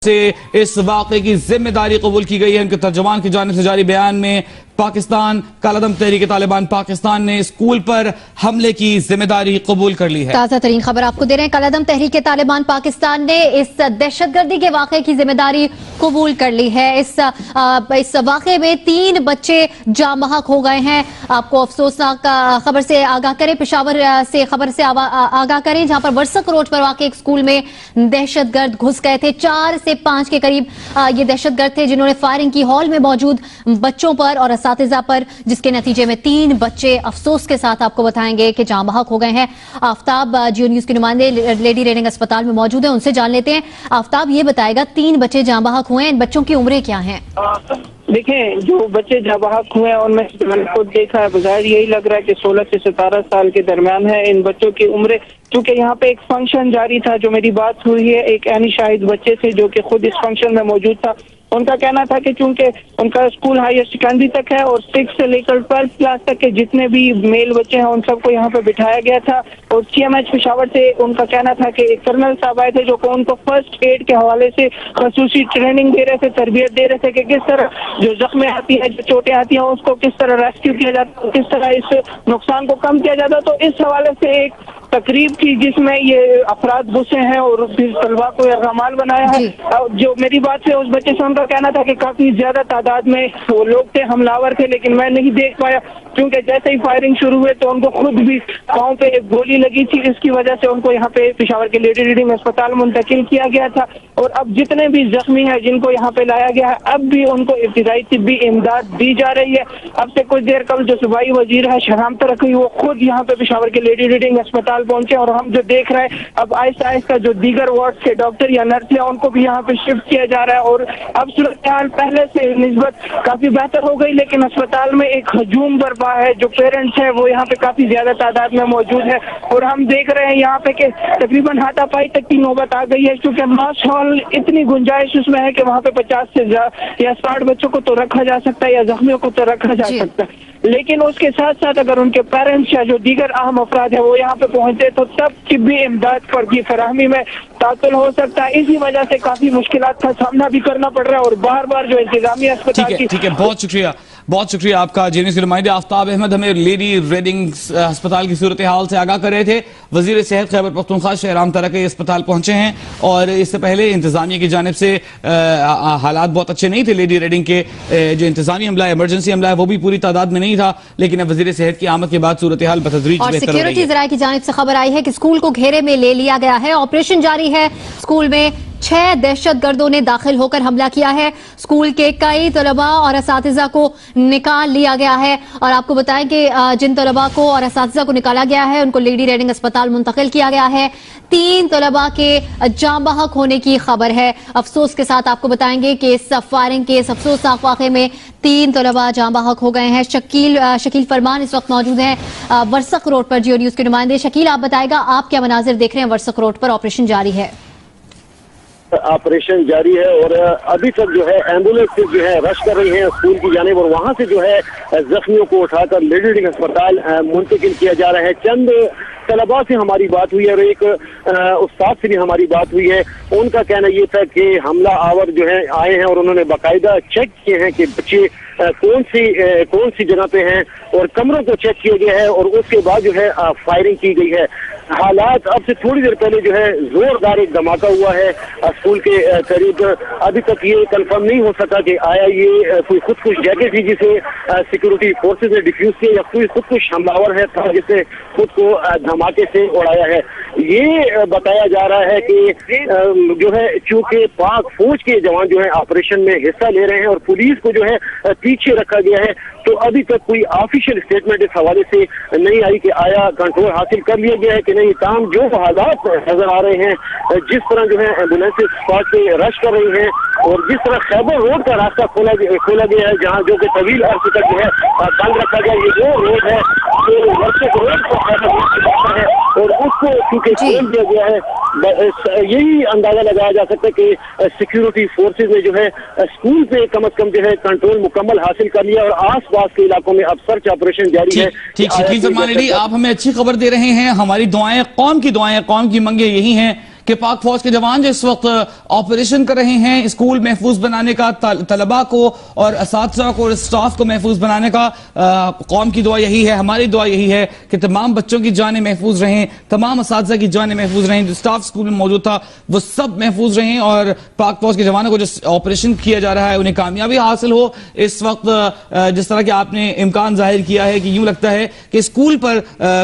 से इस वाक़े की जिम्मेदारी कबूल की गई है। उनके तर्जुमान की जानिब से जारी बयान में पाकिस्तान कालादम तहरीक तालिबान पाकिस्तान ने स्कूल पर हमले की जिम्मेदारी कबूल कर ली है। ताज़ा तरीन खबर आपको दे रहे हैं। कालादम तहरीक तालिबान पाकिस्तान ने इस दहशतगर्दी के वाक़े की जिम्मेदारी कबूल कर ली है। इस वाक़े में 3 बच्चे जाम बहक हो गए हैं। आपको अफसोसनाक खबर से आगाह करें, पेशावर से खबर से आगाह करें, जहां पर वर्सक रोड पर वाक़ एक स्कूल में दहशतगर्द घुस गए थे। 4 से 5 के करीब ये दहशतगर्द थे जिन्होंने फायरिंग की हॉल में मौजूद बच्चों पर और असातिज़ा पर, जिसके नतीजे में 3 बच्चे अफसोस के साथ आपको बताएंगे कि जाम बहक हो गए हैं। आफ्ताब जियो न्यूज के नुमाइंदे लेडी रेडिंग अस्पताल में मौजूद है, उनसे जान लेते हैं। आफ्ताब, ये बताएगा 3 बच्चे जाम बहक हुए हैं, इन बच्चों की उम्रें क्या हैं? देखें, जो बच्चे जाम बहक हुए हैं उनमें से मैंने खुद देखा है, बज़ाहिर यही लग रहा है कि 16 से 17 साल के दरमियान है इन बच्चों की उम्रें। क्योंकि यहाँ पे एक फंक्शन जारी था, जो मेरी बात हुई है एक ऐनी शाहिद बच्चे से जो कि खुद इस फंक्शन में मौजूद था। उनका कहना था कि चूंकि उनका स्कूल हायर सेकेंडरी तक है और 6 से लेकर 12 क्लास तक के जितने भी मेल बच्चे हैं उन सबको यहाँ पे बिठाया गया था। और CMH पेशावर से उनका कहना था कि एक कर्नल साहब आए थे जो उनको फर्स्ट एड के हवाले से खसूसी ट्रेनिंग दे रहे थे, तरबियत दे रहे थे कि किस तरह जो जख्में आती है, जो चोटें आती हैं, उसको किस तरह रेस्क्यू किया जाता है, किस तरह इस नुकसान को कम किया जाता है। तो इस हवाले से एक तकरीब की जिसमें ये अफराद घुसे हैं और फिर तलबा को यरगमाल बनाया है। जो मेरी बात से उस बच्चे से उनका कहना था कि काफी ज्यादा तादाद में वो लोग थे, हमलावर थे, लेकिन मैं नहीं देख पाया क्योंकि जैसे ही फायरिंग शुरू हुए तो उनको खुद भी पाँव पे एक गोली लगी थी। इसकी वजह से उनको यहाँ पे पेशावर के लेडी रीडिंग अस्पताल मुंतकिल किया गया था। और अब जितने भी जख्मी हैं जिनको यहाँ पे लाया गया है, अब भी उनको इब्तिदाई तिब्बी इमदाद दी जा रही है। अब से कुछ देर कल जो सूबाई वजीर है शहराम तरक्की, वो खुद यहाँ पे पेशावर के लेडी रीडिंग अस्पताल पहुंचे और हम जो देख रहे हैं अब आहिस्ता आहिस्ता जो दीगर वार्ड के डॉक्टर या नर्स है उनको भी यहाँ पे शिफ्ट किया जा रहा है। और अब सूरत हाल पहले से निस्बत काफी बेहतर हो गई, लेकिन अस्पताल में एक हजूम बर्पा है। जो पेरेंट्स है वो यहाँ पे काफी ज्यादा तादाद में मौजूद है और हम देख रहे हैं यहाँ पे कि तकरीबन हाथापाई तक की नौबत आ गई है, क्योंकि मास हॉल इतनी गुंजाइश उसमें है कि वहाँ पे 50 से या 60 बच्चों को तो रखा जा सकता है या जख्मियों को तो रखा जा सकता है। लेकिन उसके साथ साथ अगर उनके पेरेंट्स या जो दीगर अहम अफराद है वो यहाँ पे पहुंचे तो तब तिब्बी इमदाद पर की फराहमी में तातुल हो सकता है। इसी वजह से काफी मुश्किलात का सामना भी करना पड़ रहा है और बार बार जो इंतजामी अस्पताल की। ठीक है, बहुत शुक्रिया आपका। जेनिस के नुमाइंदे आफ्ताब अहमद हमें लेडी रेडिंग अस्पताल की सूरत हाल से आगाह कर रहे थे। वजीर सेहत खैबर पख्तूनख्वा शहराम तरक्की अस्पताल पहुंचे हैं और इससे पहले इंतजामिया की जानिब से हालात बहुत अच्छे नहीं थे। लेडी रेडिंग के जो इंतजामी हमला है, इमरजेंसी हमला है, वो भी पूरी तादाद में नहीं था, लेकिन अब वजीर सेहत की आमद के बाद सूरत हाल बतदरीज बेहतर हो रही है। सिक्योरिटी ज़राए की जानिब से खबर आई है कि स्कूल को घेरे में ले लिया गया है, ऑपरेशन जारी है। स्कूल में 6 दहशतगर्दों ने दाखिल होकर हमला किया है। स्कूल के कई तलबा और असातिज़ा को निकाल लिया गया है और आपको बताएं कि जिन तलबा को और असातिज़ा को निकाला गया है उनको लेडी रेडिंग अस्पताल मुंतकिल किया गया है। 3 तलबा के जाम बहक होने की खबर है। अफसोस के साथ आपको बताएंगे कि इस फायरिंग के इस अफसोसनाक वाक़े में 3 तलबा जाम बहक हो गए हैं। शकील फरमान इस वक्त मौजूद हैं वर्सक रोड पर, जियो न्यूज के नुमाइंदे। शकील, आप बताएगा आप क्या मनाजिर देख रहे हैं? वर्सक रोड पर ऑपरेशन जारी है। ऑपरेशन जारी है और अभी तक जो है एम्बुलेंस से जो है रश कर रही है स्कूल की जानिब और वहां से जो है जख्मियों को उठाकर लेडी रेडिंग अस्पताल मुंतकिल किया जा रहा है। चंद तलबा से हमारी बात हुई है और एक उस्ताद से भी हमारी बात हुई है। उनका कहना ये था कि हमला आवर जो है आए हैं और उन्होंने बाकायदा चेक किए हैं कि बच्चे कौन सी जगह पे हैं और कमरों को चेक किया गया है और उसके बाद जो है फायरिंग की गई है। हालात अब से थोड़ी देर पहले जो है जोरदार एक धमाका हुआ है स्कूल के करीब। अभी तक ये कंफर्म नहीं हो सका कि आया ये कोई खुदकुश जैकेट थी जिसे सिक्योरिटी फोर्सेज ने डिफ्यूज किया या कोई खुदकुश हमलावर है था जिसने खुद को धमाके से उड़ाया है। ये बताया जा रहा है कि जो है चूंकि पाक फौज के जवान जो है ऑपरेशन में हिस्सा ले रहे हैं और पुलिस को जो है पीछे रखा गया है, तो अभी तक कोई ऑफिशियल स्टेटमेंट इस हवाले से नहीं आई कि आया कंट्रोल हासिल कर लिया गया है कि नहीं। ताम जो हालात नजर आ रहे हैं, जिस तरह जो है एम्बुलेंसेज स्पॉट पे रश कर रही हैं और जिस तरह खैबर रोड का रास्ता खोला गया है जहाँ जो कि तवील अर्से तक जो है बंद रखा गया, ये वो रोड है जो वर्षक रोड को खैबर रोड है और उसको चूंकि खोल दिया गया है, यही अंदाजा लगाया जा सकता है कि सिक्योरिटी फोर्सेज ने जो है स्कूल पे कम अज कम जो है कंट्रोल मुकम्मल हासिल कर लिया और आसपास के इलाकों में अब सर्च ऑपरेशन जारी है। ठीक, शकील फरमान, आप हमें अच्छी खबर दे रहे हैं। हमारी दुआएं, कौम की मंगे यही हैं कि पाक फौज के जवान जो इस वक्त ऑपरेशन कर रहे हैं स्कूल महफूज बनाने का, तलबा को और असातिज़ा को और स्टाफ को महफूज बनाने का, कौम की दुआ यही है, हमारी दुआ यही है कि तमाम बच्चों की जानें महफूज रहें, तमाम असातिज़ा की जानें महफूज रहें, जो स्टाफ स्कूल में मौजूद था वो सब महफूज रहें और पाक फौज के जवानों को जो ऑपरेशन किया जा रहा है उन्हें कामयाबी हासिल हो। इस वक्त जिस तरह के आपने इम्कान जाहिर किया है कि यूं लगता है कि स्कूल पर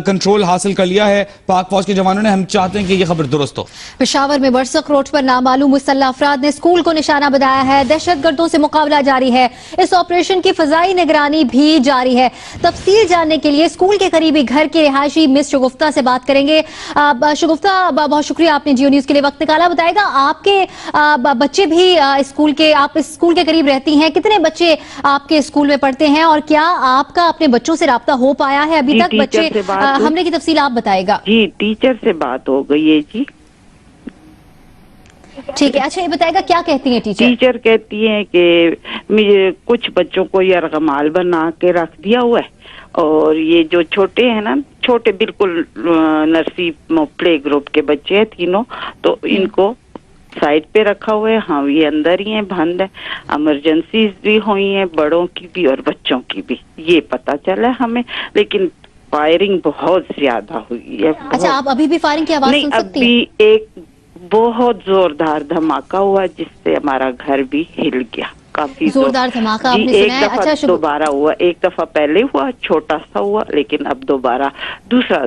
कंट्रोल हासिल कर लिया है पाक फौज के जवानों ने, हम चाहते हैं कि यह खबर दुरुस्त हो। पेशावर में बरसक रोड पर नामालूम मुसल्लह अफराद ने स्कूल को निशाना बनाया है। दहशतगर्दों से मुकाबला जारी है। इस ऑपरेशन की फजाई निगरानी भी जारी है। तफसील जानने के लिए स्कूल के करीबी घर की रिहायशी मिस शगुफ्ता से बात करेंगे। शगुफ्ता, बहुत शुक्रिया आपने जियो न्यूज के लिए वक्त निकाला। बताएगा आपके बच्चे भी स्कूल के, आप इस स्कूल के करीब रहती हैं, कितने बच्चे आपके स्कूल में पढ़ते हैं और क्या आपका अपने बच्चों से राब्ता हो पाया है अभी तक? बच्चे हमले की तफसील आप बताएगा। जी, टीचर से बात हो गई है जी। ठीक है, अच्छा ये बताएगा क्या कहती हैं टीचर? टीचर कहती हैं कि कुछ बच्चों को यरगमाल बना के रख दिया हुआ है और ये जो छोटे हैं ना, छोटे बिल्कुल नर्सरी प्ले ग्रुप के बच्चे हैं तीनों, तो इनको साइड पे रखा हुआ है। हाँ, ये अंदर ही है, बंद है। इमरजेंसीज भी हुई हैं, बड़ों की भी और बच्चों की भी, ये पता चला हमें, लेकिन फायरिंग बहुत ज्यादा हुई है। अच्छा, आप अभी भी फायरिंग की आवाज सुन सकती हैं? अभी एक बहुत जोरदार धमाका हुआ जिससे हमारा घर भी हिल गया, काफी जोरदार धमाका आपने सुना है? अच्छा, दोबारा हुआ, एक दफा पहले हुआ, छोटा सा हुआ, लेकिन अब दोबारा दूसरा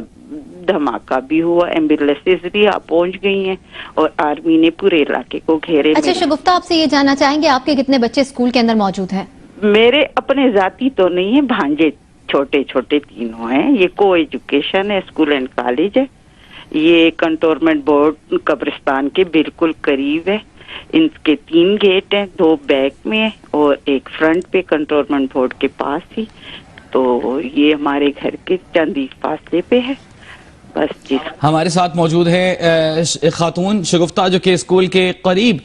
धमाका भी हुआ। एम्बुलेंसेज भी पहुंच गई हैं और आर्मी ने पूरे इलाके को घेरे। अच्छा शगुफ्ता, आपसे ये जानना चाहेंगे आपके कितने बच्चे स्कूल के अंदर मौजूद हैं? मेरे अपने जाती तो नहीं है, भांजे छोटे छोटे तीनों हैं। ये को एजुकेशन है, स्कूल एंड कॉलेज है। ये कंटोनमेंट बोर्ड कब्रिस्तान के बिल्कुल करीब है। इनके 3 गेट हैं, 2 बैक में है और एक फ्रंट पे कंटोनमेंट बोर्ड के पास ही। तो ये हमारे घर के चंद ही फासले पे है बस जी। हमारे साथ मौजूद है खातून शगुफ्ता जो कि स्कूल के करीब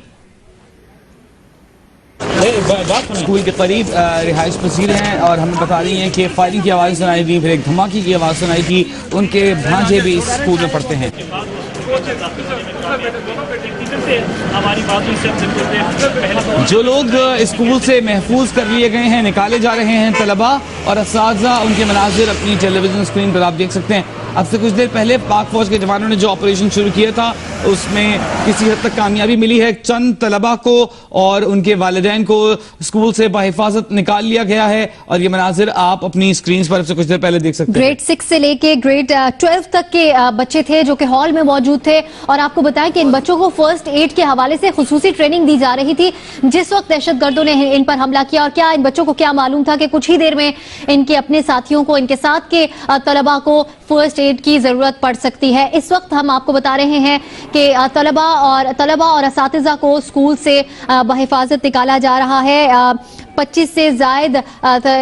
रिहाइश पसीर हैं और हमें बता रही हैं कि फायरिंग की आवाज़ सुनाई दी, फिर एक धमाके की आवाज़ सुनाई थी। उनके भांजे भी इस स्कूल में पढ़ते हैं। जो लोग स्कूल से महफूज कर लिए गए हैं, निकाले जा रहे हैं तलबा और असातिज़ा, उनके मनाजिर अपनी टेलीविजन स्क्रीन पर आप देख सकते हैं। अब से कुछ देर पहले पाक फौज के जवानों ने जो ऑपरेशन शुरू किया था उसमें किसी हद तक कामयाबी मिली है। चंद तलबा को और उनके वालिदैन को स्कूल से बाहिफाजत निकाल लिया गया है और ये मनाजिर आप अपनी स्क्रीन पर से कुछ देर पहले देख सकते हैं। ग्रेड 6 से लेके ग्रेड 12 तक के बच्चे थे जो कि हॉल में मौजूद थे और आपको बताएं कि इन बच्चों को फर्स्ट एड के हवाले से खुसूसी ट्रेनिंग दी जा रही थी जिस वक्त दहशतगर्दों ने इन पर हमला किया। और क्या इन बच्चों को क्या मालूम था कि कुछ ही देर में इनके अपने साथियों को, इनके साथ के तलबा को फर्स्ट एड की जरूरत पड़ सकती है। इस वक्त हम आपको बता रहे हैं कि तलबा और असातिज़ा को स्कूल से बहिफाजत निकाला जा रहा है। 25 से जायद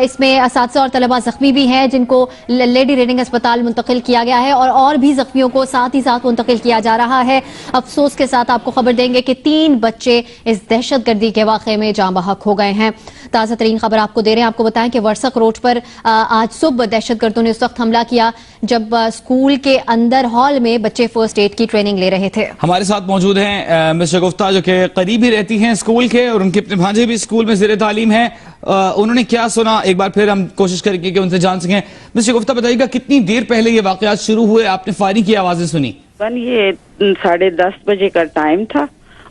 इसमें असातिज़ा और तलबा जख्मी भी हैं जिनको लेडी रीडिंग अस्पताल मुंतकिल किया गया है और भी जख्मियों को साथ ही साथ मुंतकिल किया जा रहा है। अफसोस के साथ आपको खबर देंगे कि 3 बच्चे इस दहशतगर्दी के वाक़े में जाँ बहक हो गए हैं। ताज़ा तरीन खबर आपको दे रहे हैं। आपको बताएं कि वर्सक रोड पर आज सुबह दहशतगर्दों ने उस वक्त हमला किया जब स्कूल के अंदर हॉल में बच्चे फर्स्ट एड की ट्रेनिंग ले रहे थे। हमारे साथ मौजूद हैं मिस शगुफ्ता जो कि करीब ही रहती हैं स्कूल के और उनके अपने भांजे भी स्कूल में ज़ेरे तालीम है। उन्होंने क्या सुना, एक बार फिर हम कोशिश करेंगे कि उनसे जान सकें। मिस शगुफ्ता बताइएगा, कितनी देर पहले ये वाकयात शुरू हुए, आपने फायरिंग की आवाजें सुनी? ये 10:30 बजे का टाइम था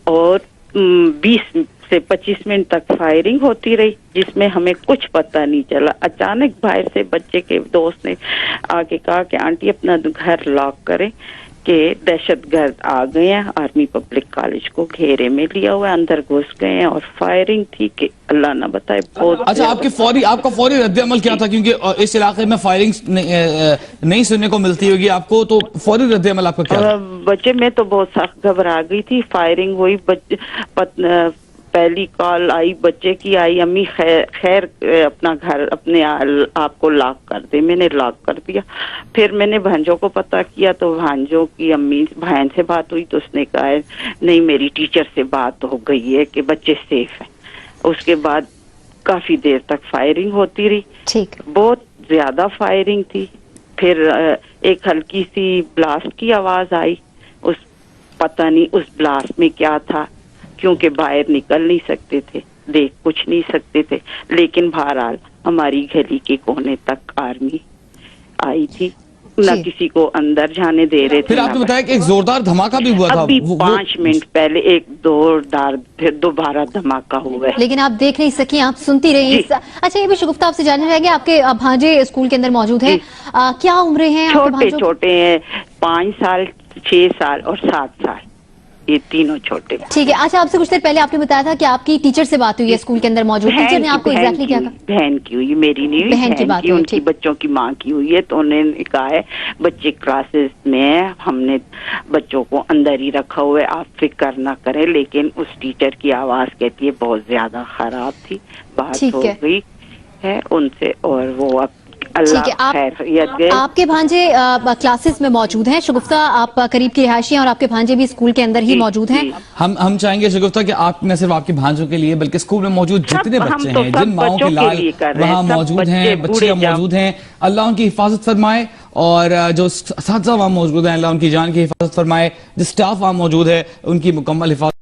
और 20 से 25 मिनट तक फायरिंग होती रही जिसमें हमें कुछ पता नहीं चला। अचानक बाहर से बच्चे के दोस्त ने आके कहा कि आंटी अपना घर लॉक करें कि दहशतगर्द आ गए हैं, आर्मी पब्लिक कॉलेज को घेरे में लिया हुआ है, अंदर घुस गए हैं और फायरिंग थी कि अल्लाह ना बताए बहुत। अच्छा, आपका फौरी रद्द-ए-अमल क्या था? क्योंकि इस इलाके में फायरिंग नहीं सुनने को मिलती होगी आपको, तो फौरी रद्द-ए-अमल आपका क्या था? बच्चे में तो बहुत सख्त घबरा गई थी। फायरिंग हुई, पहली कॉल आई बच्चे की आई, अम्मी खैर अपना घर अपने आप को लॉक कर दे। मैंने लॉक कर दिया। फिर मैंने भांजों को पता किया तो भांजों की अम्मी बहन से बात हुई तो उसने कहा है नहीं मेरी टीचर से बात हो गई है कि बच्चे सेफ हैं। उसके बाद काफी देर तक फायरिंग होती रही, ठीक, बहुत ज्यादा फायरिंग थी। फिर एक हल्की सी ब्लास्ट की आवाज आई। पता नहीं उस ब्लास्ट में क्या था, क्योंकि बाहर निकल नहीं सकते थे, देख कुछ नहीं सकते थे। लेकिन बहरहाल हमारी गली के कोने तक आर्मी आई थी, न जी। किसी को अंदर जाने दे रहे थे। फिर आपने बताया कि एक जोरदार धमाका भी हुआ था। अभी वो 5 मिनट पहले एक जोरदार फिर दोबारा धमाका हुआ है। लेकिन आप देख नहीं सकी, आप सुनती रही। जी। अच्छा, ये भी शगुफ्ता आपसे जानना चाहेंगे, आपके भांजे स्कूल के अंदर मौजूद हैं, क्या उम्रें हैं आपके छोटे भांजों? छोटे हैं, 5 साल, 6 साल और 7 साल, ये तीनों छोटे। ठीक है। अच्छा, आपसे कुछ देर पहले आपने बताया था कि आपकी टीचर से बात हुई है स्कूल के अंदर मौजूद, टीचर ने आपको एग्जैक्टली क्या कहा? बहन की हुई, मेरी नहीं हुई, बहन की बात हुई, उनकी ठीक। बच्चों की माँ की हुई है। तो उन्होंने कहा है बच्चे क्लासेस में हमने बच्चों को अंदर ही रखा हुआ है, आप फिक्र ना करें। लेकिन उस टीचर की आवाज कहती है बहुत ज्यादा खराब थी, बात ठीक हो है। गई है उनसे और वो अब ठीक है। अल्लाह खैरियत दे। आपके भांजे क्लासेस में मौजूद हैं शगुफ्ता, आप करीब की रिहायशी हैं और आपके भांजे भी स्कूल के अंदर ही जी, मौजूद हैं। जी। हम चाहेंगे शगुफ्ता कि आप न सिर्फ आपके भांजों के लिए बल्कि स्कूल में मौजूद जितने हम बच्चे तो हैं, सब जिन माओं बच्चों के के लाल लिए कर रहे हैं, वहाँ सब मौजूद हैं, बच्चे, बच्चियां बूढ़े मौजूद हैं, अल्लाह उनकी हिफाजत फरमाए। और जो असातिज़ा वहाँ मौजूद हैं, अल्लाह उनकी जान की हिफाजत फरमाए। जो स्टाफ वहाँ मौजूद है उनकी मुकम्मल हिफाजत